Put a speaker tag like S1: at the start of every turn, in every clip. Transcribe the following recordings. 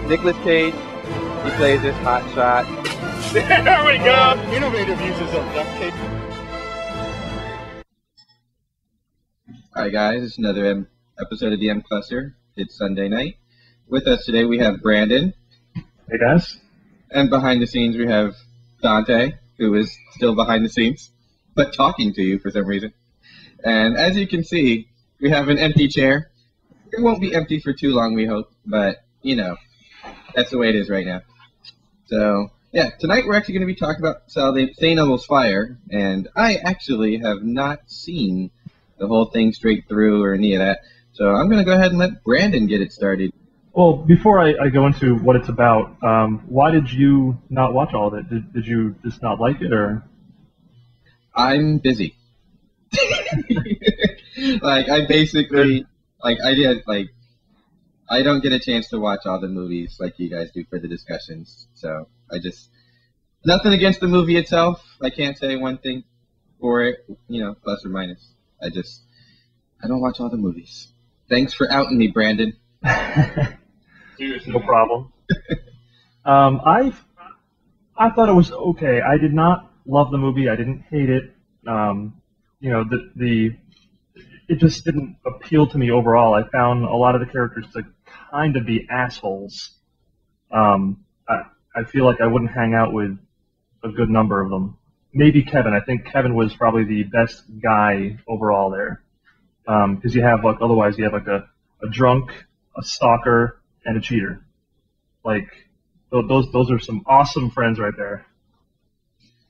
S1: Nicolas Cage, he plays this hot shot.
S2: There we go! Innovative uses of duct tape.
S3: Hi guys, it's another episode of the M Cluster. It's Sunday night. With us today we have Brandon.
S4: Hey guys.
S3: And behind the scenes we have Dante, who is still behind the scenes, but talking to you for some reason. And as you can see, we have an empty chair. It won't be empty for too long, we hope, but, you know, that's the way it is right now. So, yeah, tonight we're actually going to be talking about St. Elmo's Fire, and I actually have not seen the whole thing straight through or any of that, so I'm going to go ahead and let Brandon get it started.
S4: Well, before I go into what it's about, why did you not watch all of it? Did you just not like it, or?
S3: I'm busy. Like, I basically, like, I don't get a chance to watch all the movies like you guys do for the discussions, so nothing against the movie itself. I can't say one thing for it, you know, plus or minus. I don't watch all the movies. Thanks for outing me, Brandon.
S4: No problem. I thought it was okay. I did not love the movie. I didn't hate it. You know, it just didn't appeal to me overall. I found a lot of the characters to kind of be assholes. I feel like I wouldn't hang out with a good number of them. Maybe Kevin. I think Kevin was probably the best guy overall there. Because otherwise you have like a drunk, a stalker, and a cheater. Like, those are some awesome friends right there.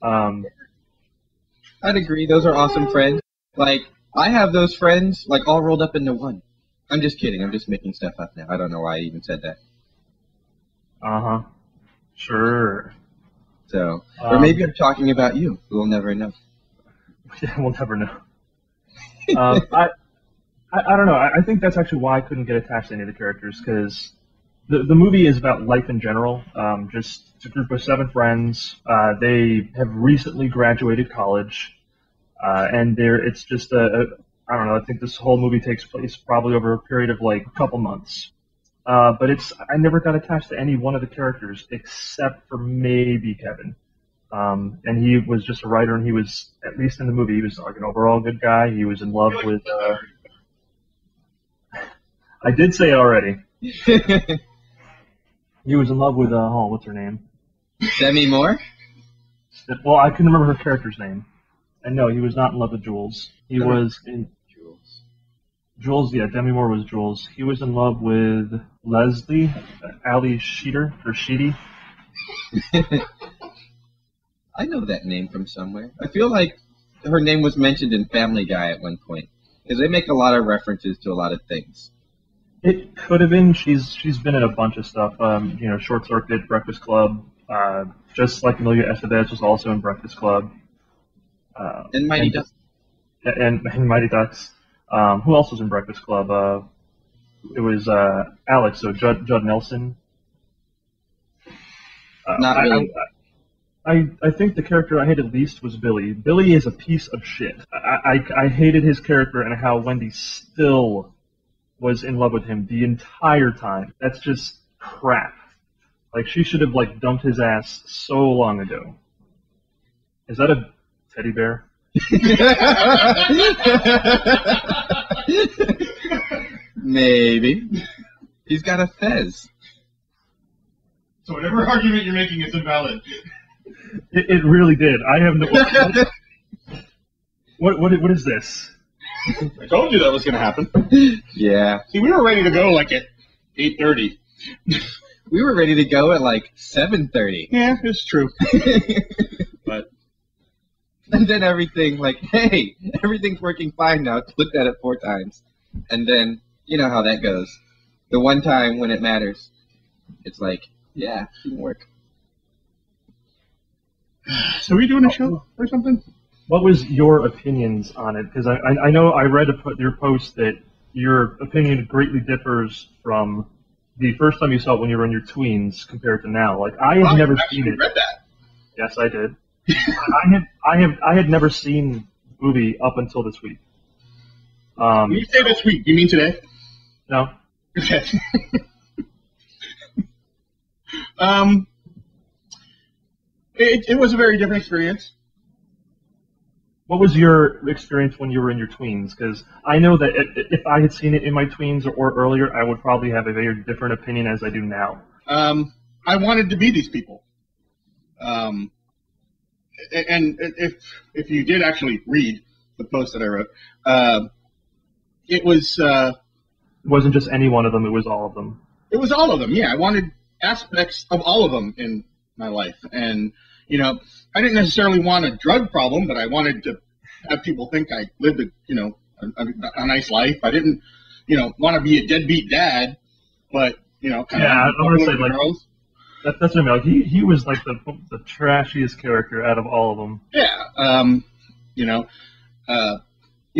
S3: I'd agree. Those are awesome friends. Like, I have those friends, like, all rolled up into one. I'm just kidding. I'm just making stuff up now. I don't know why I even said that.
S4: Uh-huh. Sure.
S3: So, or maybe I'm talking about you. We'll never know.
S4: Yeah, we'll never know. I don't know. I think that's actually why I couldn't get attached to any of the characters, because the movie is about life in general. Just a group of 7 friends. They have recently graduated college, and it's just I don't know. I think this whole movie takes place probably over a period of like a couple months. But I never got attached to any one of the characters except for maybe Kevin. And he was just a writer, and he was, at least in the movie, he was like an overall good guy. He was in love with. I did say it already. He was in love with what's her name?
S3: Demi Moore?
S4: Well, I couldn't remember her character's name. And no, he was not in love with Jules. He was in Jules, yeah, Demi Moore was Jules. He was in love with Leslie, Ali Sheedy.
S3: I know that name from somewhere. I feel like her name was mentioned in Family Guy at one point, because they make a lot of references to a lot of things.
S4: It could have been. She's been in a bunch of stuff. You know, Short Circuit, Breakfast Club. Just like Amelia Estevez was also in Breakfast Club.
S3: And Mighty Ducks.
S4: And Mighty Ducks. Who else was in Breakfast Club? It was Alex, so Judd Nelson.
S3: Not really.
S4: I think the character I hated least was Billy. Billy is a piece of shit. I hated his character and how Wendy still was in love with him the entire time. That's just crap. Like, she should have, like, dumped his ass so long ago. Is that a teddy bear?
S3: Maybe. He's got a fez.
S2: So whatever argument you're making is invalid.
S4: It really did. I have no... What is this?
S2: I told you that was going to happen.
S3: Yeah.
S2: See, we were ready to go like at 8:30.
S3: We were ready to go at like 7:30.
S2: Yeah, it's true. But
S3: and then everything, like, hey, everything's working fine now. Looked at it 4 times. And then, you know how that goes. The one time when it matters, it's like, yeah, it didn't work.
S2: So are we doing a show or something?
S4: What was your opinions on it? Because I know I read your post that your opinion greatly differs from the first time you saw it when you were in your tweens compared to now. Like, I had never seen it.
S2: Read that.
S4: Yes, I did. I had never seen the movie up until this week.
S2: When you say this week, you mean today?
S4: No.
S2: Okay. It was a very different experience.
S4: What was your experience when you were in your tweens? Because I know that if I had seen it in my tweens or earlier, I would probably have a very different opinion as I do now.
S2: I wanted to be these people. And if you did actually read the post that I wrote, it was...
S4: it wasn't just any one of them, it was all of them.
S2: It was all of them, yeah. I wanted aspects of all of them in my life. And, you know, I didn't necessarily want a drug problem, but I wanted to have people think I lived a nice life. I didn't, want to be a deadbeat dad, but, kind of...
S4: I want to say, like, that's what I mean. Like, he was, like, the trashiest character out of all of them.
S2: Yeah,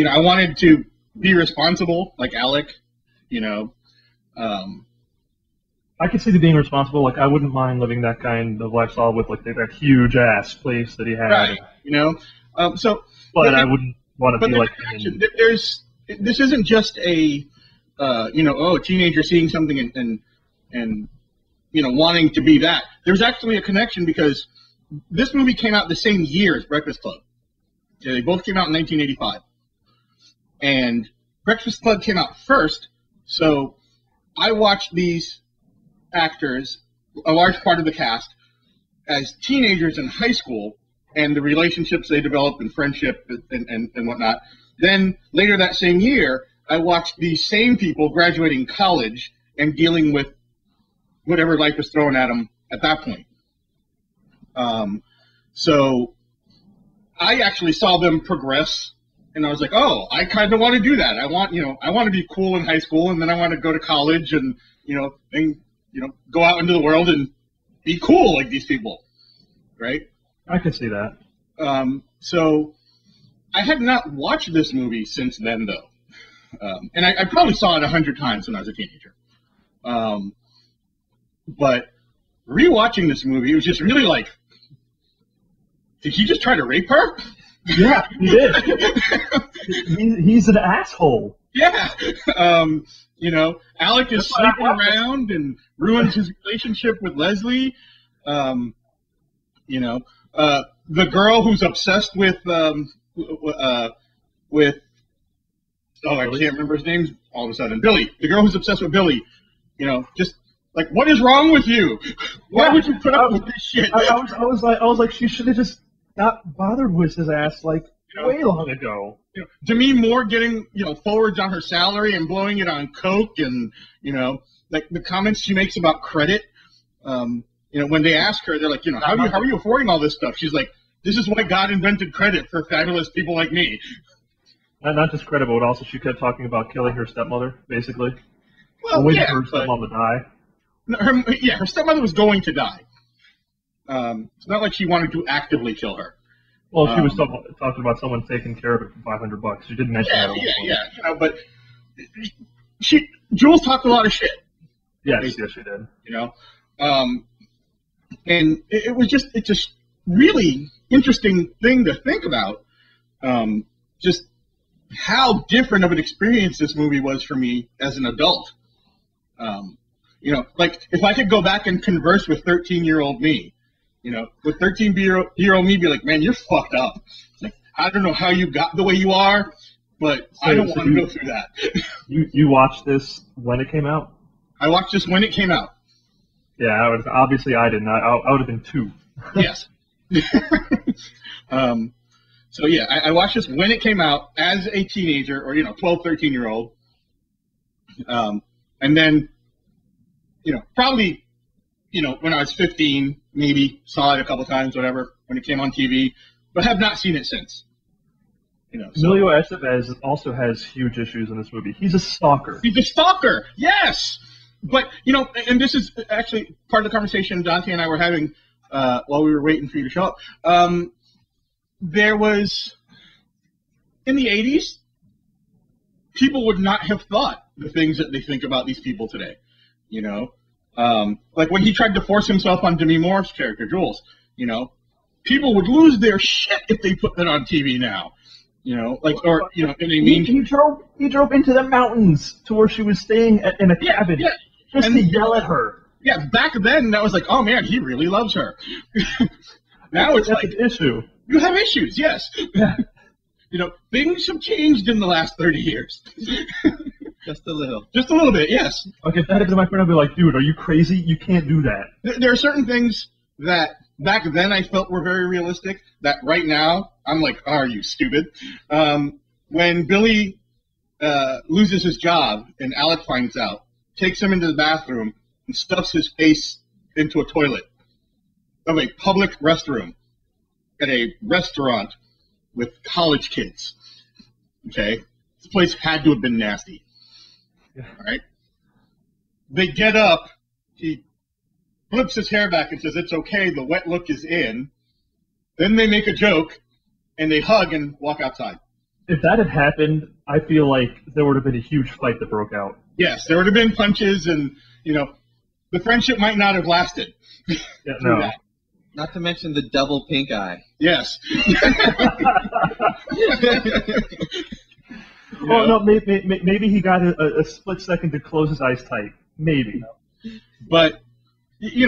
S2: I wanted to be responsible, like Alec,
S4: I could see the being responsible. Like, I wouldn't mind living that kind of lifestyle with, like, that huge ass place that he had.
S2: Right.
S4: But I wouldn't want to be like him.
S2: This isn't just a, teenager seeing something and wanting to be that. There's actually a connection because this movie came out the same year as Breakfast Club. Yeah, they both came out in 1985. And Breakfast Club came out first, so I watched these actors, a large part of the cast, as teenagers in high school and the relationships they developed and friendship and whatnot. Then later that same year, I watched these same people graduating college and dealing with whatever life was thrown at them at that point. So I actually saw them progress, and I was like, oh, I kind of want to do that. I want to be cool in high school, and then I want to go to college and, go out into the world and be cool like these people, right?
S4: I could see that.
S2: So I had not watched this movie since then, though. And I probably saw it 100 times when I was a teenager. But rewatching this movie, it was just really like, did he just try to rape her?
S4: Yeah, he did. He's an asshole.
S2: Yeah. Alec is sleeping around and ruins his relationship with Leslie. The girl who's obsessed with I can't remember his name all of a sudden. Billy. The girl who's obsessed with Billy. Just like, what is wrong with you? Why would you put up with this shit?
S4: I was like, she should have just not bothered with his ass way long ago.
S2: Demi Moore getting forwards on her salary and blowing it on coke, and like the comments she makes about credit. When they ask her, they're like, how are you affording all this stuff? She's like, this is why God invented credit for fabulous people like me.
S4: Not just credit, but also she kept talking about killing her stepmother, basically.
S2: Well,
S4: waiting for her stepmom to die.
S2: Her stepmother was going to die. It's not like she wanted to actively kill her.
S4: Well, she was talking about someone taking care of it for $500. She didn't mention that.
S2: Yeah. But Jules talked a lot of shit.
S4: Yes, she did.
S2: And it's just really interesting thing to think about. Just how different of an experience this movie was for me as an adult. Like if I could go back and converse with 13-year-old me, with 13-year-old me be like, man, you're fucked up. Like, I don't know how you got the way you are, but I don't want to go through that.
S4: You watched this when it came out?
S2: I watched this when it came out.
S4: Yeah, obviously I didn't. I would have been 2.
S2: Yes. So yeah, I watched this when it came out as a teenager, or 12, 13-year-old, and then probably when I was 15, maybe saw it a couple times, whatever, when it came on TV, but have not seen it since.
S4: Emilio Estevez also has huge issues in this movie. He's a stalker.
S2: He's a stalker. Yes, but and this is actually part of the conversation Dante and I were having while we were waiting for you to show up. There was, in the 80s, people would not have thought the things that they think about these people today. Like when he tried to force himself on Demi Moore's character, Jules, people would lose their shit if they put that on TV now. He
S4: drove into the mountains to where she was staying in a cabin just to yell at her.
S2: Yeah, back then that was like, oh man, he really loves her. Now it's
S4: That's
S2: like
S4: an issue.
S2: you have issues, yes.
S4: Yeah.
S2: Things have changed in the last 30 years.
S3: Just a little.
S2: Just a little bit, yes.
S4: Like if that happened to my friend, I'd be like, dude, are you crazy? You can't do that.
S2: There are certain things that back then I felt were very realistic that right now I'm like, are you stupid? When Billy loses his job and Alec finds out, takes him into the bathroom and stuffs his face into a toilet of a public restroom at a restaurant with college kids. Okay? This place had to have been nasty.
S4: Yeah.
S2: All right? They get up. He flips his hair back and says, it's okay, the wet look is in. Then they make a joke, and they hug and walk outside.
S4: If that had happened, I feel like there would have been a huge fight that broke out.
S2: Yes, there would have been punches, and, the friendship might not have lasted.
S4: Yeah, no.
S2: That.
S3: Not to mention the double pink eye.
S2: Yes.
S4: Well, no, maybe he got a split second to close his eyes tight. Maybe.
S2: But, me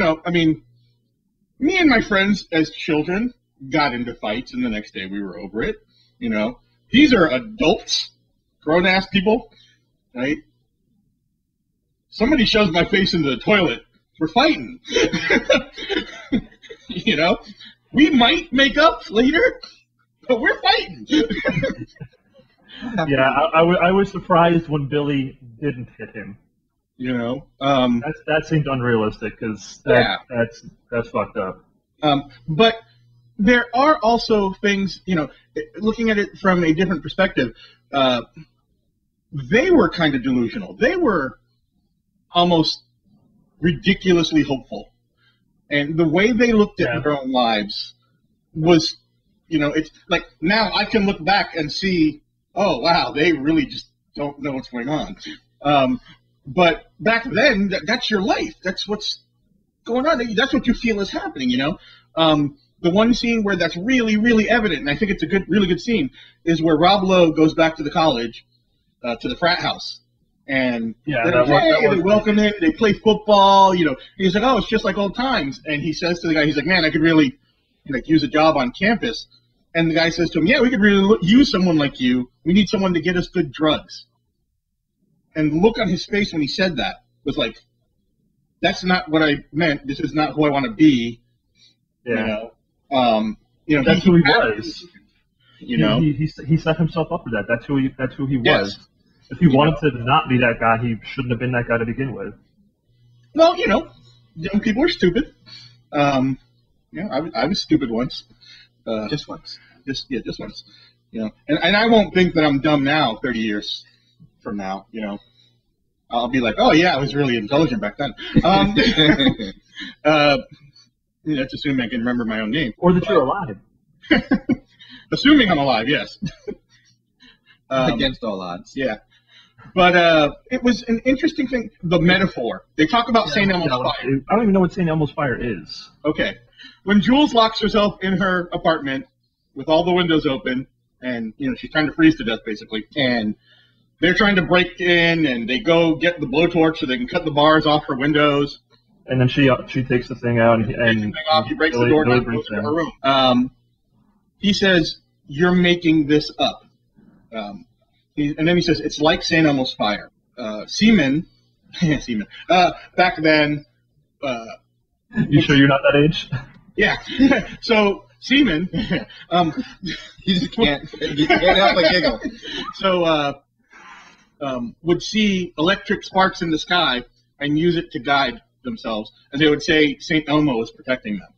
S2: and my friends as children got into fights, and the next day we were over it. These are adults, grown-ass people, right? Somebody shoves my face into the toilet, we're fighting. We might make up later, but we're fighting.
S4: Yeah, I was surprised when Billy didn't hit him. That seemed unrealistic because that's fucked up.
S2: But there are also things, looking at it from a different perspective, they were kind of delusional. They were almost ridiculously hopeful. And the way they looked at their own lives was, it's like now I can look back and see, oh, wow, they really just don't know what's going on. But back then, that's your life. That's what's going on. That's what you feel is happening, The one scene where that's really, really evident, and I think it's a really good scene, is where Rob Lowe goes back to the college, to the frat house. And they welcome him, they play football, He's like, oh, it's just like old times. And he says to the guy, he's like, man, I could really use a job on campus. And the guy says to him, yeah, we could really use someone like you. We need someone to get us good drugs. And the look on his face when he said that was like, that's not what I meant. This is not who I want to be.
S4: Yeah.
S2: That's
S4: who he was.
S2: He
S4: set himself up for that. That's who he was.
S2: Yes.
S4: If he wanted to not be that guy, he shouldn't have been that guy to begin with.
S2: Well, young people are stupid. I was stupid once.
S3: Just once.
S2: Just once. And I won't think that I'm dumb now, 30 years from now. I'll be like, oh yeah, I was really intelligent back then. That's assuming I can remember my own name.
S4: Or that you're alive.
S2: Assuming I'm alive, yes.
S3: Against all odds.
S2: Yeah. But it was an interesting thing, the metaphor. They talk about St. Elmo's Fire.
S4: I don't even know what St. Elmo's Fire is.
S2: Okay. When Jules locks herself in her apartment with all the windows open, and, she's trying to freeze to death, basically, and they're trying to break in, and they go get the blowtorch so they can cut the bars off her windows.
S4: And then she takes the thing out, and
S2: he breaks the door down, goes into her room. He says, you're making this up. And then he says, it's like St. Elmo's Fire. Seamen, back then...
S4: you sure you're not that age?
S2: Yeah. So, seamen...
S3: you just can't help but giggle.
S2: So, would see electric sparks in the sky and use it to guide themselves. And they would say St. Elmo was protecting them.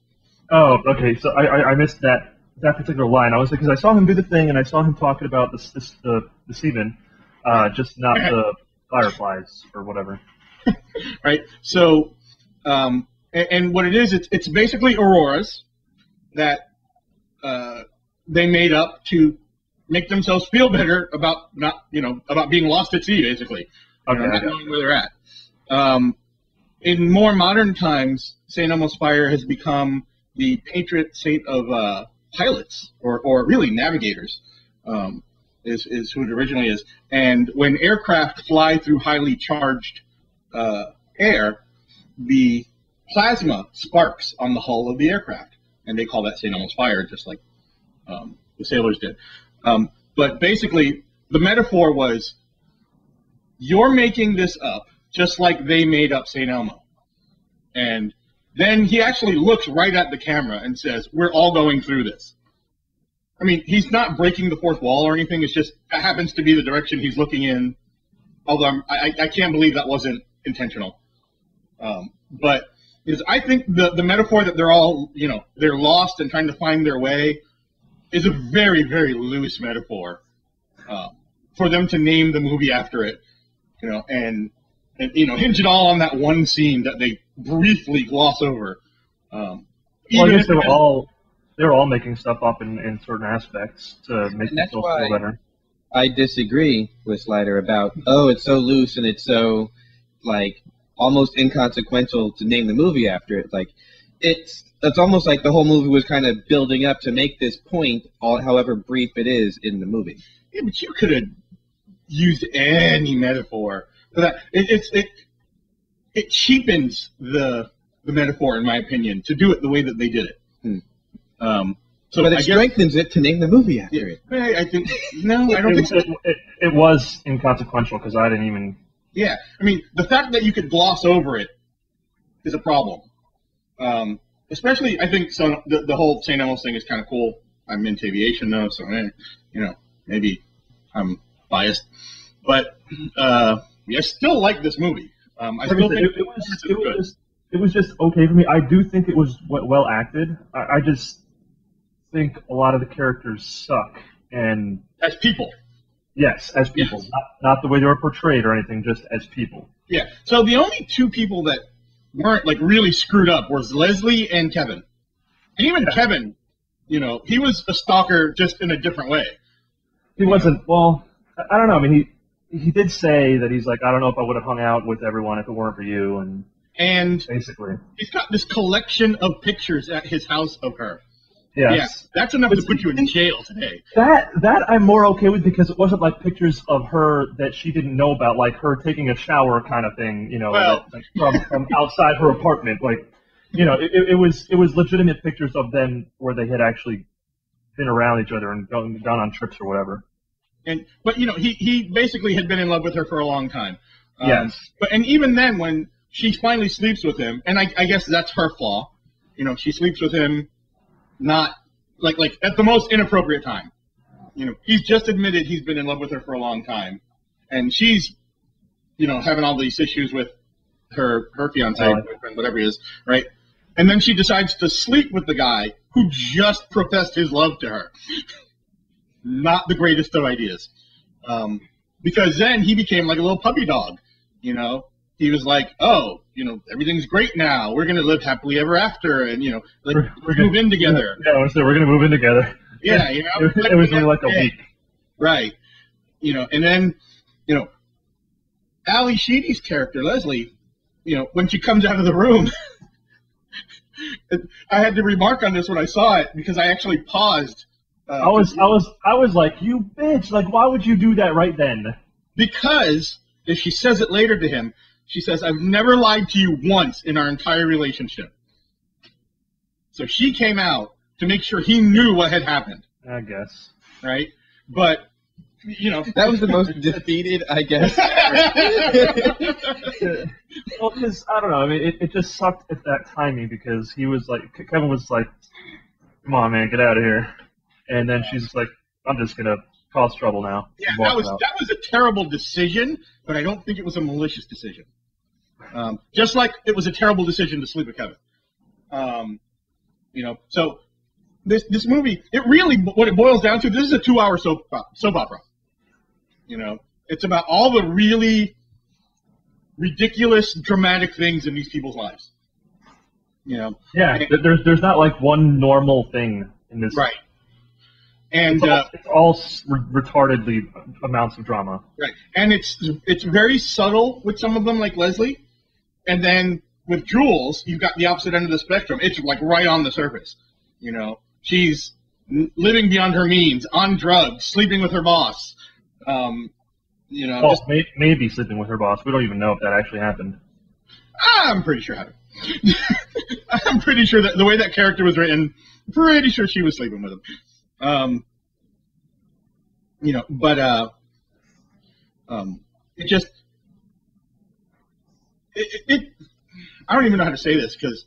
S4: Oh, okay. So I missed that particular line. I was because I saw him do the thing, and I saw him talking about the seamen, just not the fireflies or whatever.
S2: Right. So, and what it is, it's basically auroras that they made up to make themselves feel better about about being lost at sea, basically.
S4: Okay.
S2: Not knowing where they're at. In more modern times, St. Elmo's Fire has become the patron saint of pilots, or really navigators, is who it originally is. And when aircraft fly through highly charged air, the plasma sparks on the hull of the aircraft, and they call that St. Elmo's fire, just like the sailors did. But basically, the metaphor was, you're making this up just like they made up St. Elmo. And then he actually looks right at the camera and says, we're all going through this. I mean, he's not breaking the fourth wall or anything. It's just, that happens to be the direction he's looking in. Although I can't believe that wasn't intentional. But I think the metaphor that they're all, they're lost and trying to find their way is a very, very loose metaphor for them to name the movie after it, and hinge it all on that one scene that they briefly gloss over.
S4: Well, I guess they were all making stuff up in certain aspects to make themselves feel better.
S3: I disagree with Slider about, it's so loose and it's so, almost inconsequential to name the movie after it. It's almost like the whole movie was kind of building up to make this point, however brief it is in the movie.
S2: Yeah, but you could have used any metaphor for that. It cheapens the metaphor, in my opinion, to do it the way that they did it.
S3: But it strengthens it to name the movie after it.
S2: I think I don't think so.
S4: It was inconsequential because I didn't even.
S2: Yeah, I mean, the fact that you could gloss over it is a problem. Especially, I think, so the whole St. Elmo's thing is kind of cool. I'm into aviation, though, so, maybe I'm biased. But, I still like this movie. I still think
S4: it was just okay for me. I do think it was well acted. I just think a lot of the characters suck. And
S2: as people.
S4: Yes, as people. Yes. Not the way they were portrayed or anything, just as people.
S2: Yeah, so the only two people that weren't really screwed up was Leslie and Kevin. And even Kevin, he was a stalker just in a different way.
S4: He wasn't, well, I don't know. I mean, he did say that he's like, I don't know if I would have hung out with everyone if it weren't for you. And basically,
S2: he's got this collection of pictures at his house of her.
S4: Yes.
S2: Yeah, that's enough to put you in jail today.
S4: That I'm more okay with because it wasn't like pictures of her that she didn't know about, like her taking a shower kind of thing, from outside her apartment. It was legitimate pictures of them where they had actually been around each other and gone on trips or whatever.
S2: But he basically had been in love with her for a long time.
S4: Yes.
S2: And even then, when she finally sleeps with him, and I guess that's her flaw. She sleeps with him. Not like at the most inappropriate time. He's just admitted he's been in love with her for a long time, and she's, having all these issues with her fiance, boyfriend, whatever he is, right? And then she decides to sleep with the guy who just professed his love to her. Not the greatest of ideas, because then he became like a little puppy dog. He was like, everything's great now. We're going to live happily ever after, and, we're move in together.
S4: Yeah, so we're going to move in together.
S2: Yeah,
S4: It was only like a week.
S2: Right. And then, Ali Sheedy's character, Leslie, when she comes out of the room, I had to remark on this when I saw it, because I actually paused.
S4: I was like, you bitch, why would you do that right then?
S2: Because if she says it later to him, she says, I've never lied to you once in our entire relationship. So she came out to make sure he knew what had happened.
S4: I guess.
S2: Right? But,
S3: that was the most defeated, I guess.
S4: Well, because, I don't know, I mean, it just sucked at that timing because he was like, Kevin was like, come on, man, get out of here. And then she's like, I'm just going to cause trouble now.
S2: Yeah, that was a terrible decision, but I don't think it was a malicious decision. Just like it was a terrible decision to sleep with Kevin. So this movie, it really, what it boils down to, this is a 2-hour soap opera. It's about all the really ridiculous, dramatic things in these people's lives. Yeah,
S4: there's not like one normal thing in this.
S2: Right. And
S4: it's all retardedly amounts of drama.
S2: Right, and it's very subtle with some of them, like Leslie, and then with Jules, you've got the opposite end of the spectrum. It's like right on the surface. She's living beyond her means, on drugs, sleeping with her boss.
S4: Maybe sleeping with her boss. We don't even know if that actually happened.
S2: I'm pretty sure happened. I'm pretty sure that the way that character was written, pretty sure she was sleeping with him. But it just I don't even know how to say this because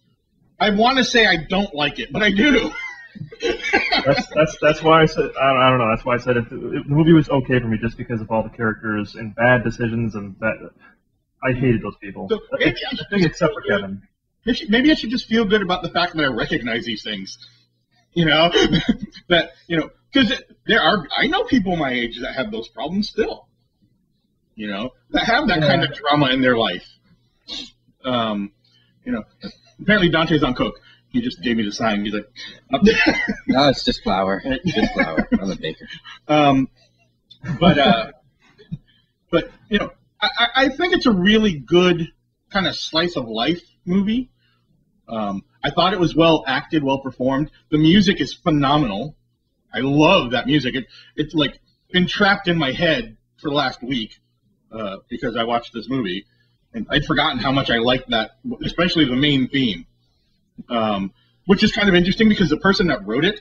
S2: I want to say I don't like it, but I do.
S4: That's why I said I don't know. That's why I said the movie was okay for me just because of all the characters and bad decisions and that I hated those people.
S2: So
S4: I think except for Kevin.
S2: Maybe I should just feel good about the fact that I recognize these things. That because I know people my age that have those problems still. That have that kind of drama in their life. Apparently Dante's on coke. He just gave me the sign. He's like,
S3: no, it's just flour. Just flour. I'm a baker.
S2: But I think it's a really good kind of slice of life movie. I thought it was well acted, well performed. The music is phenomenal. I love that music. It's like been trapped in my head for the last week because I watched this movie, and I'd forgotten how much I liked that, especially the main theme. Which is kind of interesting because the person that wrote it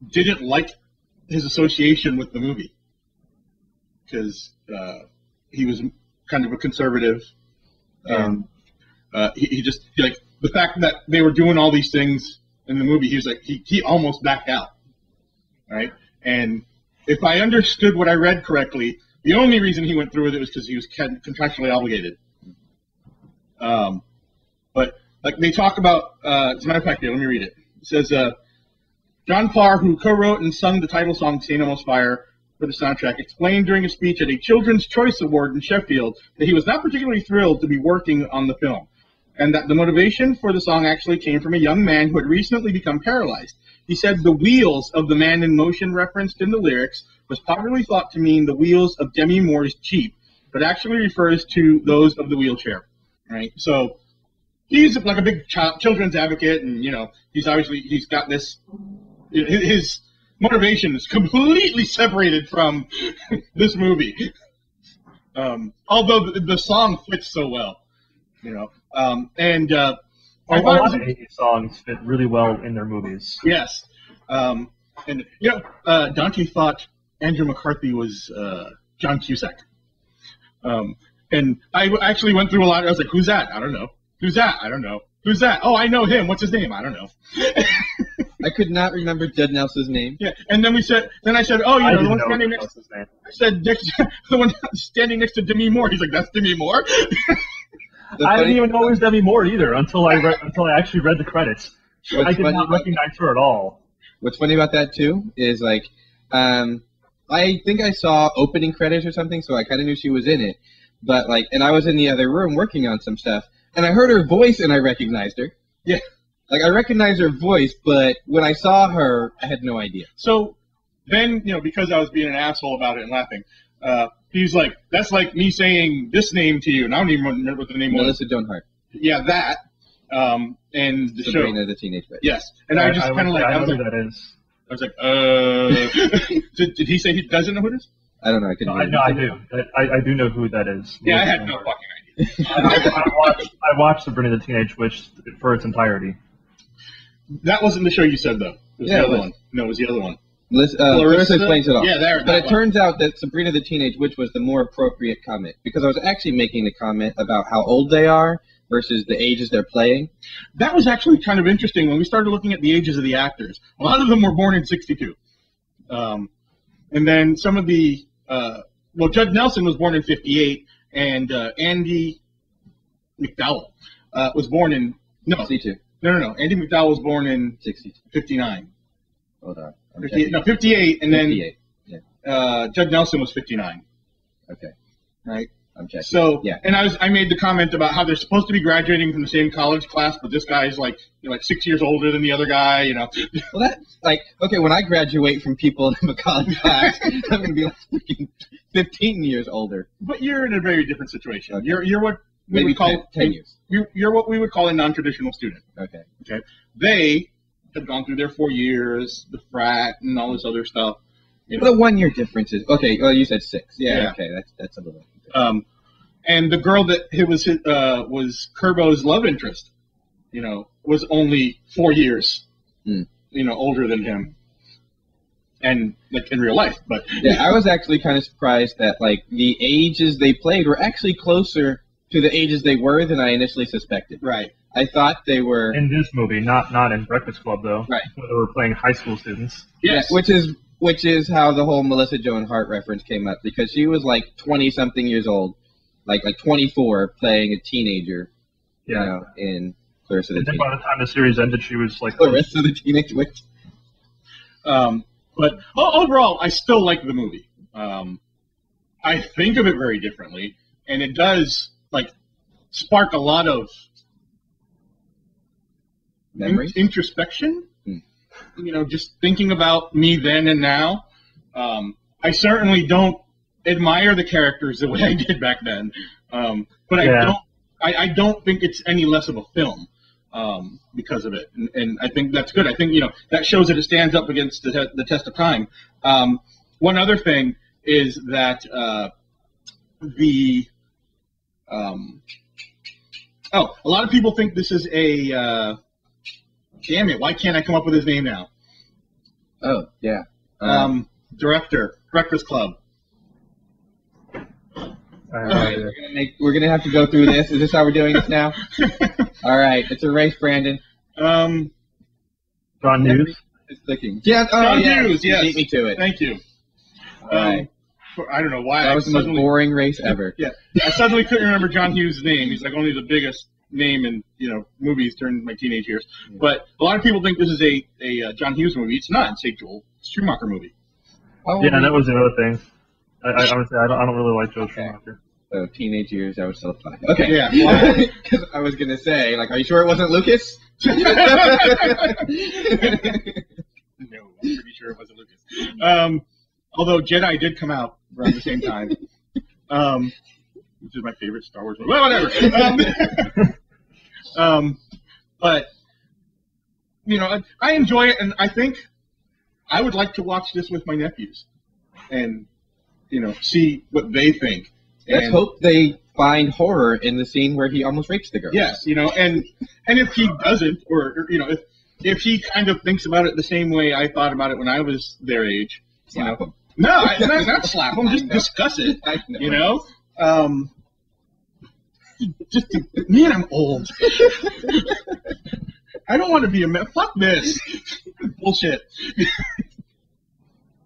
S2: didn't like his association with the movie because he was kind of a conservative. He just like the fact that they were doing all these things in the movie. He was like he almost backed out, right? And if I understood what I read correctly, the only reason he went through with it was because he was contractually obligated. But like they talk about, as a matter of fact, here, let me read it. It says, John Parr, who co-wrote and sung the title song St. Elmo's Fire for the soundtrack, explained during a speech at a Children's Choice Award in Sheffield that he was not particularly thrilled to be working on the film, and that the motivation for the song actually came from a young man who had recently become paralyzed. He said the wheels of the man in motion referenced in the lyrics was popularly thought to mean the wheels of Demi Moore's Jeep, but actually refers to those of the wheelchair. Right? So he's like a big children's advocate, and he's got this. His motivation is completely separated from this movie. Although the song fits so well, a
S4: lot of 80s songs fit really well in their movies.
S2: Yes, Dante thought Andrew McCarthy was John Cusack, and I actually went through a lot. I was like, "Who's that? I don't know. Who's that? I don't know. Who's that? Oh, I know him. What's his name? I don't know."
S3: I could not remember Judd Nelson's name.
S2: Yeah, and then I said, "Oh, the one standing next." I said, "The one standing next to Demi Moore." He's like, "That's Demi Moore."
S4: I didn't even know it was Demi Moore either until I actually read the credits. I did not recognize her at all.
S3: What's funny about that too is like, I think I saw opening credits or something, so I kind of knew she was in it. But like, and I was in the other room working on some stuff, and I heard her voice and I recognized her.
S2: Yeah.
S3: Like, I recognized her voice, but when I saw her, I had no idea.
S2: So then, because I was being an asshole about it and laughing, he's like, that's like me saying this name to you, and I don't even remember what the name was.
S3: Melissa Joan Hart.
S2: Yeah, that. And the
S3: Sabrina the Teenage Witch.
S2: Yes. And I just kind of like,
S4: I know who that is.
S2: I was like, did he say he doesn't know who it is?
S3: I don't know. I
S4: do. I do know who that is.
S2: Yeah, I had no fucking idea.
S4: I watched Sabrina the Teenage Witch for its entirety.
S2: That wasn't the show you said, though. It was the other one. No, it was the other one.
S3: Clarissa explains it all.
S2: Yeah,
S3: but it turns out that Sabrina the Teenage Witch was the more appropriate comment, because I was actually making the comment about how old they are versus the ages they're playing.
S2: That was actually kind of interesting when we started looking at the ages of the actors. A lot of them were born in 1962. And then some of the, Judd Nelson was born in 1958, and Andy McDowell was born in,
S3: 62.
S2: No. Andy McDowell was born in 59.
S3: Hold on.
S2: 58, and then
S3: 58. Yeah.
S2: Judd Nelson was 59.
S3: Okay.
S2: Right?
S3: I'm checking.
S2: So,
S3: yeah.
S2: And I made the comment about how they're supposed to be graduating from the same college class, but this guy's like 6 years older than the other guy,
S3: Well, that's like, okay, when I graduate from people in a college class, I'm going to be like 15 years older.
S2: But you're in a very different situation.
S3: Okay.
S2: You're what we
S3: maybe
S2: would call
S3: 10 years.
S2: You're what we would call a non-traditional student.
S3: Okay.
S2: They have gone through their 4 years, the frat, and all this other stuff.
S3: The 1 year difference is okay. Well, you said 6. Yeah. Okay, that's a little.
S2: And the girl that was Kerbo's love interest, was only 4 years, older than him. And like in real life, but
S3: yeah, I was actually kind of surprised that like the ages they played were actually closer to the ages they were than I initially suspected.
S2: Right.
S3: I thought they were
S4: in this movie, not in Breakfast Club though.
S3: Right.
S4: Where they were playing high school students.
S2: Yes.
S3: Yeah, which is how the whole Melissa Joan Hart reference came up, because she was like 20-something years old, like 24, playing a teenager.
S4: Yeah.
S3: In Clarissa the
S4: And then
S3: Teenage
S4: by the time the series ended, she was like
S3: Clarissa the Teenage Witch.
S2: But overall, I still like the movie. I think of it very differently, and it does spark a lot of
S3: Memories?
S2: introspection. Just thinking about me then and now. I certainly don't admire the characters the way I did back then, but I don't think it's any less of a film. Because of it, and I think that's good. I think that shows that it stands up against the test of time. One other thing is that a lot of people think this is a damn it, why can't I come up with his name now?
S3: Oh yeah,
S2: director, Breakfast Club.
S3: All right, we're gonna have to go through this. Is this how we're doing this now? All right, it's a race, Brandon.
S4: John Hughes.
S3: It's clicking. Yeah,
S2: John Hughes.
S3: You
S2: Yes,
S3: beat me to it.
S2: Thank you.
S3: All right.
S2: I don't know why.
S3: That was the most boring race ever.
S2: Yeah, I suddenly couldn't remember John Hughes' name. He's like only the biggest name in movies during my teenage years. But a lot of people think this is a John Hughes movie. It's not. It's a Joel Schumacher movie.
S4: Yeah, that was the other thing. I would say I don't really like Joel Schumacher.
S3: So teenage years, I would still apply. Okay.
S2: Yeah.
S3: Because I was gonna say, are you sure it wasn't Lucas?
S2: No, I'm pretty sure it wasn't Lucas. Although Jedi did come out around the same time, which is my favorite Star Wars movie. Well, whatever. But I enjoy it, and I think I would like to watch this with my nephews, and see what they think.
S3: Let's hope they find horror in the scene where he almost rapes the girl.
S2: Yes, and if he doesn't, or if he kind of thinks about it the same way I thought about it when I was their age,
S3: Slap him.
S2: No, not slap him. Just discuss it.
S3: I know.
S2: Man, I'm old. I don't want to be a man. Fuck this. Bullshit.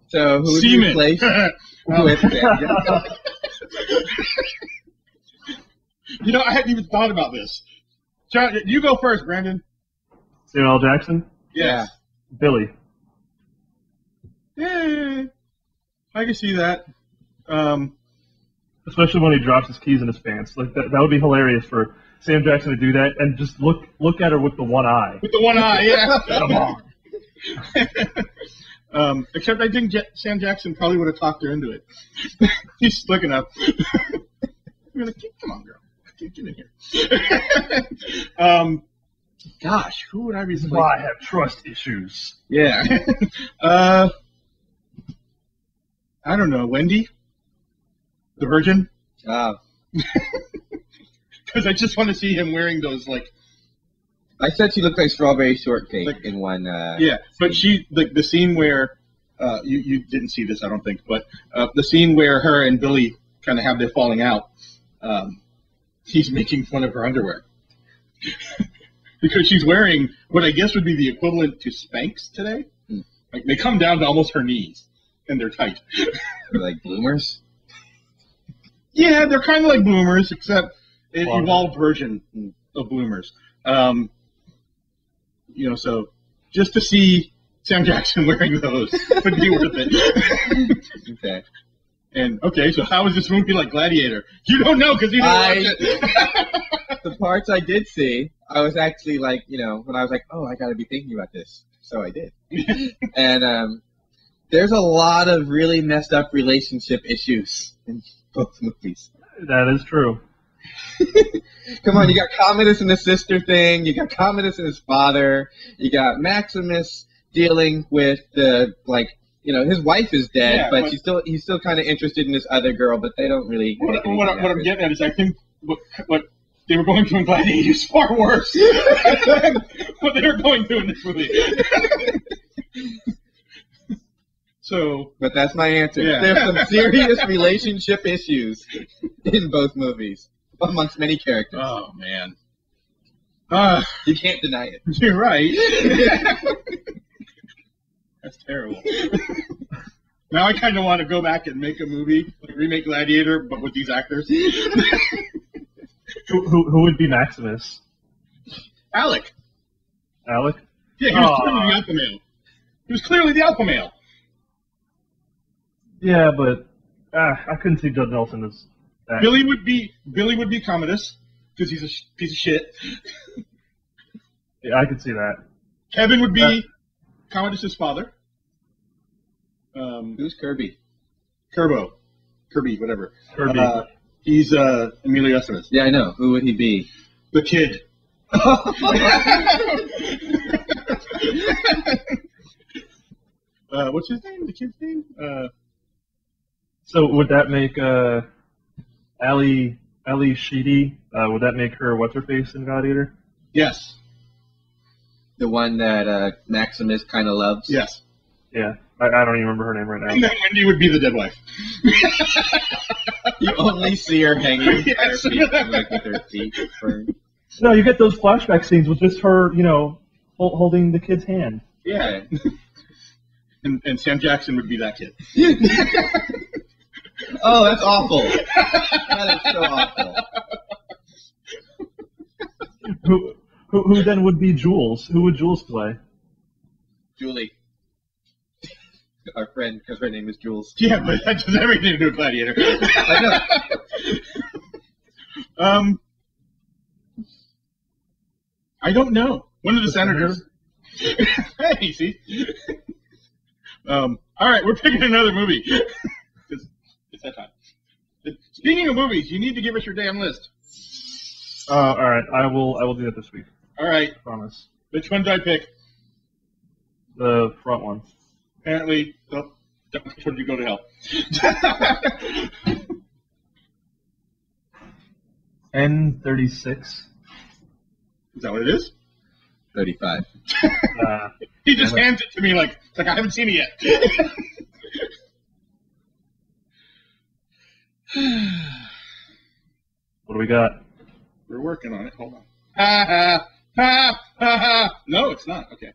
S3: So who would you replace with Sam?
S2: I hadn't even thought about this. John, you go first, Brandon.
S4: Samuel L. Jackson?
S2: Yes.
S4: Billy.
S2: Yeah, I can see that.
S4: Especially when he drops his keys in his pants. That would be hilarious for Sam Jackson to do that and just look at her with the one eye.
S2: With the one eye, yeah.
S4: Come on.
S2: Except I think Sam Jackson probably would have talked her into it. He's looking up. Come on, girl. Get in here. Gosh, who would I be?
S4: Why I have trust issues.
S3: Yeah.
S2: I don't know. Wendy? The Virgin?
S3: Oh.
S2: Because I just want to see him wearing those,
S3: I said she looked like strawberry shortcake in one.
S2: Yeah, but the scene where you didn't see this, I don't think, but the scene where her and Billy kind of have their falling out. He's making fun of her underwear because she's wearing what I guess would be the equivalent to Spanx today. They come down to almost her knees, and they're tight.
S3: They're like bloomers.
S2: Yeah, they're kind of like bloomers, except an evolved version of bloomers. So just to see Sam Jackson wearing those would be worth it.
S3: Okay.
S2: And so how is this movie like Gladiator? You don't know because you didn't watch it.
S3: The parts I did see, I was actually when I was like, oh, I got to be thinking about this, so I did. And there's a lot of really messed up relationship issues in both movies.
S4: That is true.
S3: Come on, you got Commodus and the sister thing. You got Commodus and his father. You got Maximus dealing with the his wife is dead,
S2: Yeah,
S3: but he's still kind of interested in this other girl, but they don't really.
S2: What I'm getting at is, I think what they were going through in Gladiator is far worse than what they were going through in this movie. So,
S3: but that's my answer.
S2: Yeah.
S3: There's some serious relationship issues in both movies amongst many characters.
S2: oh man,
S3: You can't deny it.
S2: you're right. That's terrible. Now I kind of want to go back and make a movie, like remake Gladiator, but with these actors.
S4: Who would be Maximus?
S2: Alec.
S4: Alec?
S2: Yeah, he was clearly the alpha male. He was clearly the alpha male.
S4: Yeah, but I couldn't see Judd Nelson as that.
S2: Billy would be Commodus because he's a piece of shit.
S4: Yeah, I could see that.
S2: Kevin would be Commodus's father.
S3: Who's Kirby?
S2: Kirby, whatever.
S4: Kirby.
S2: He's Emilio Estevez.
S3: Yeah, I know. Who would he be?
S2: The kid. What's his name? The kid's name?
S4: So would that make Ali Sheedy? Would that make her what's her face in Gladiator?
S2: Yes.
S3: The one that Maximus kind of loves?
S2: Yes.
S4: Yeah, I don't even remember her name right
S2: And
S4: now.
S2: then Wendy would be the dead wife.
S3: You only see her hanging
S2: Yes.
S3: like with her feet burned.
S4: No, you get those flashback scenes with just her, holding the kid's hand.
S2: Yeah. And Sam Jackson would be that kid.
S3: Oh, that's awful. That is so awful.
S4: Who then would be Jules? Who would Jules play?
S3: Julie. Our friend, because her name is Jules.
S2: Yeah, but that has everything to do with Gladiator.
S3: I know.
S2: I don't know. One of the senators. Hey, see? All right, we're picking another movie. It's that time. Speaking of movies, you need to give us your damn list.
S4: All right, I will do that this week.
S2: All right,
S4: I promise.
S2: which one did I pick?
S4: The front one.
S2: Apparently, which one did you go to hell?
S4: N36.
S2: Is that what it is?
S3: 35.
S2: He just hands it to me like I haven't seen it yet.
S4: What do we got?
S2: We're working on it. Hold on. Ha ha ha ha ha. No, it's not. Okay.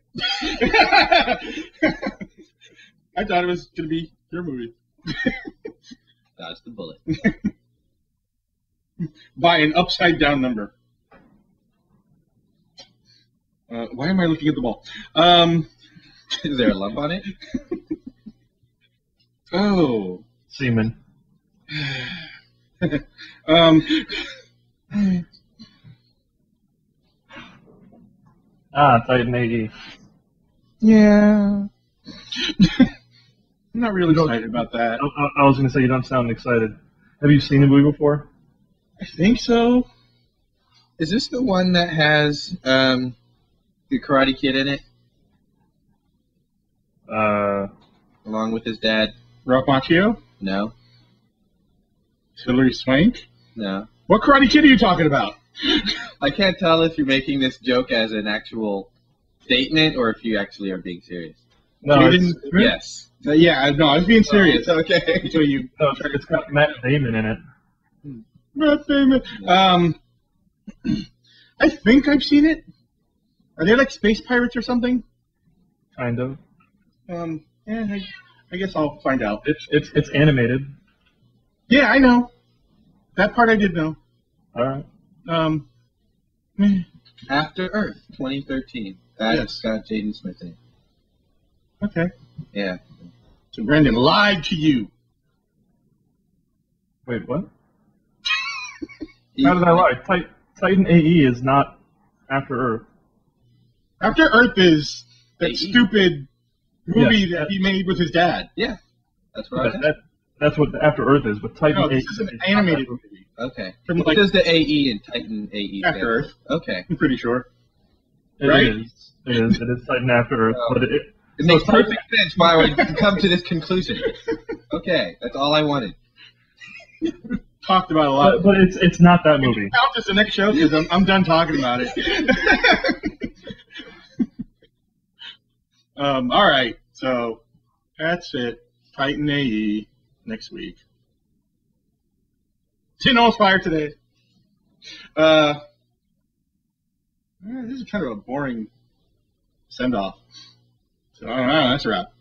S2: I thought it was going to be your movie.
S3: Dodge the bullet.
S2: By an upside down number. Why am I looking at the ball?
S3: Is there a lump on it?
S2: Oh.
S4: Seaman. Titan AE.
S2: Yeah. I'm not really excited about that.
S4: I was going to say you don't sound excited. Have you seen the movie before?
S2: I think so.
S3: Is this the one that has the Karate Kid in it? Along with his dad?
S2: Ralph Macchio?
S3: No.
S2: Hilary Swank?
S3: No.
S2: What Karate Kid are you talking about?
S3: I can't tell if you're making this joke as an actual statement or if you actually are being serious.
S4: No,
S2: You
S4: it's,
S2: didn't-
S3: Yes.
S2: Yeah, no, I was being serious.
S3: Okay.
S2: So you.
S4: it's got Matt Damon in it.
S2: Matt Damon. I think I've seen it. Are they like space pirates or something?
S4: Kind of.
S2: Yeah, I guess I'll find out.
S4: It's animated.
S2: Yeah, I know. That part I did know.
S4: All right.
S3: After Earth, 2013. That's
S2: Yes.
S3: got Jaden Smith in it.
S2: Okay.
S3: Yeah.
S2: So Brandon lied to you.
S4: Wait, what? How did I lie? Titan AE is not After Earth.
S2: After Earth is that
S3: AE.
S2: stupid movie
S4: Yes,
S2: that he made with his dad.
S3: Yeah. That's what I said.
S4: That's what After Earth is, but Titan
S2: No,
S4: AE
S2: this is an animated movie.
S3: Okay.
S2: From
S3: What
S2: like
S3: does the AE and Titan AE
S2: After Earth.
S3: Okay.
S2: I'm pretty sure.
S4: It
S2: Right?
S4: is. It is Titan After Earth,
S3: Oh.
S4: but
S3: It makes perfect sense why I would come to this conclusion. Okay, that's all I wanted.
S2: Talked about a lot.
S4: But it's not that movie.
S2: Count this the next show because I'm done talking about it. All right, so that's it. Titan AE next week. Tin O's Fire today. This is kind of a boring send off. So I don't know. That's a wrap.